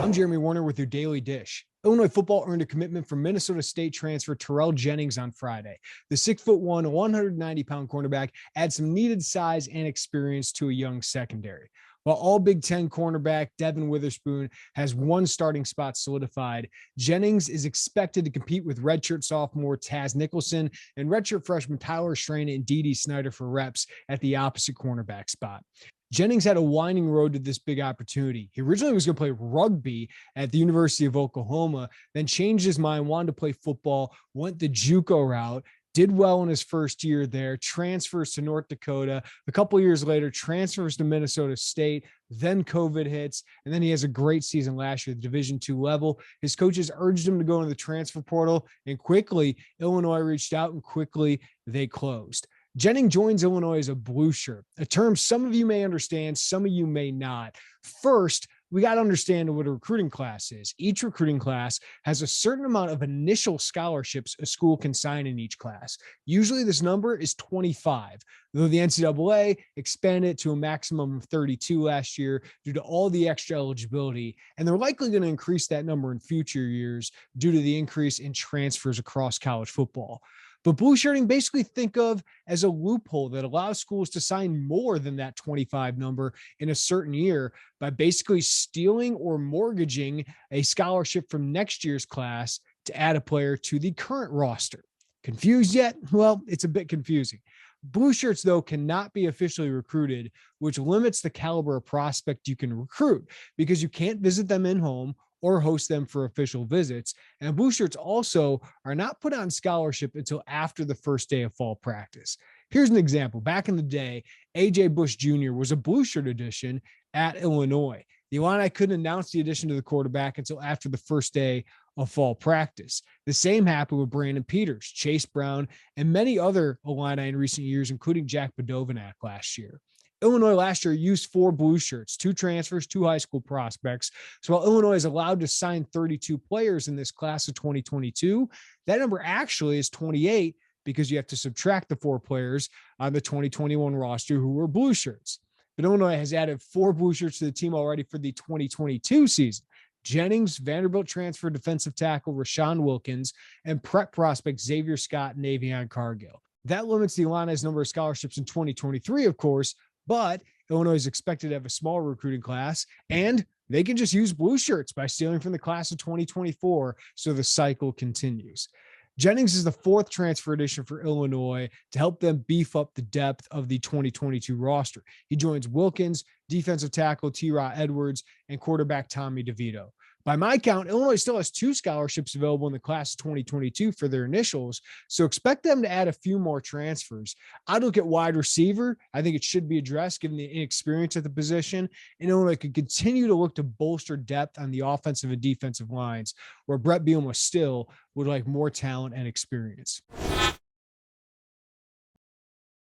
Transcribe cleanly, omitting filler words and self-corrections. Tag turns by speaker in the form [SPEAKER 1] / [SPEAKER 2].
[SPEAKER 1] I'm Jeremy Werner with your Daily Dish. Illinois football earned a commitment from Minnesota State transfer Terrell Jennings on Friday. The 6'1", 190-pound cornerback adds some needed size and experience to a young secondary. While all Big Ten cornerback Devin Witherspoon has one starting spot solidified, Jennings is expected to compete with redshirt sophomore Taz Nicholson and redshirt freshman Tyler Strain and D.D. Snyder for reps at the opposite cornerback spot. Jennings had a winding road to this big opportunity. He originally was going to play rugby at the University of Oklahoma, then changed his mind, wanted to play football, went the JUCO route, did well in his first year there, transfers to North Dakota. A couple of years later, transfers to Minnesota State. Then COVID hits, and then he has a great season last year at the Division II level. His coaches urged him to go into the transfer portal, and quickly Illinois reached out, and quickly they closed. Jennings joins Illinois as a blue shirt, a term some of you may understand, some of you may not. First, we got to understand what a recruiting class is. Each recruiting class has a certain amount of initial scholarships a school can sign in each class. Usually this number is 25, though the NCAA expanded it to a maximum of 32 last year due to all the extra eligibility, and they're likely going to increase that number in future years due to the increase in transfers across college football. But blue shirting basically think of as a loophole that allows schools to sign more than that 25 number in a certain year by basically stealing or mortgaging a scholarship from next year's class to add a player to the current roster. Confused yet? Well, it's a bit confusing. Blue shirts, though, cannot be officially recruited, which limits the caliber of prospect you can recruit because you can't visit them in home or host them for official visits. And blue shirts also are not put on scholarship until after the first day of fall practice. Here's an example. Back in the day, A.J. Bush Jr. was a blue shirt addition at Illinois. The Illini couldn't announce the addition to the quarterback until after the first day of fall practice. The same happened with Brandon Peters, Chase Brown, and many other Illini in recent years, including Jack Badovanak last year. Illinois last year used 4 blue shirts, 2 transfers, 2 high school prospects. So while Illinois is allowed to sign 32 players in this class of 2022, that number actually is 28 because you have to subtract the 4 players on the 2021 roster who were blue shirts. But Illinois has added 4 blue shirts to the team already for the 2022 season. Jennings, Vanderbilt transfer defensive tackle Rashawn Wilkins, and prep prospect Xavier Scott and Avion Cargill. That limits the Illini's number of scholarships in 2023, of course, but Illinois is expected to have a small recruiting class, and they can just use blue shirts by stealing from the class of 2024, so the cycle continues. Jennings is the 4th transfer addition for Illinois to help them beef up the depth of the 2022 roster. He joins Wilkins, defensive tackle T-Rod Edwards, and quarterback Tommy DeVito. By my count, Illinois still has 2 scholarships available in the class of 2022 for their initials, so expect them to add a few more transfers. I'd look at wide receiver. I think it should be addressed given the inexperience at the position, and Illinois could continue to look to bolster depth on the offensive and defensive lines, where Bret Bielema still would like more talent and experience.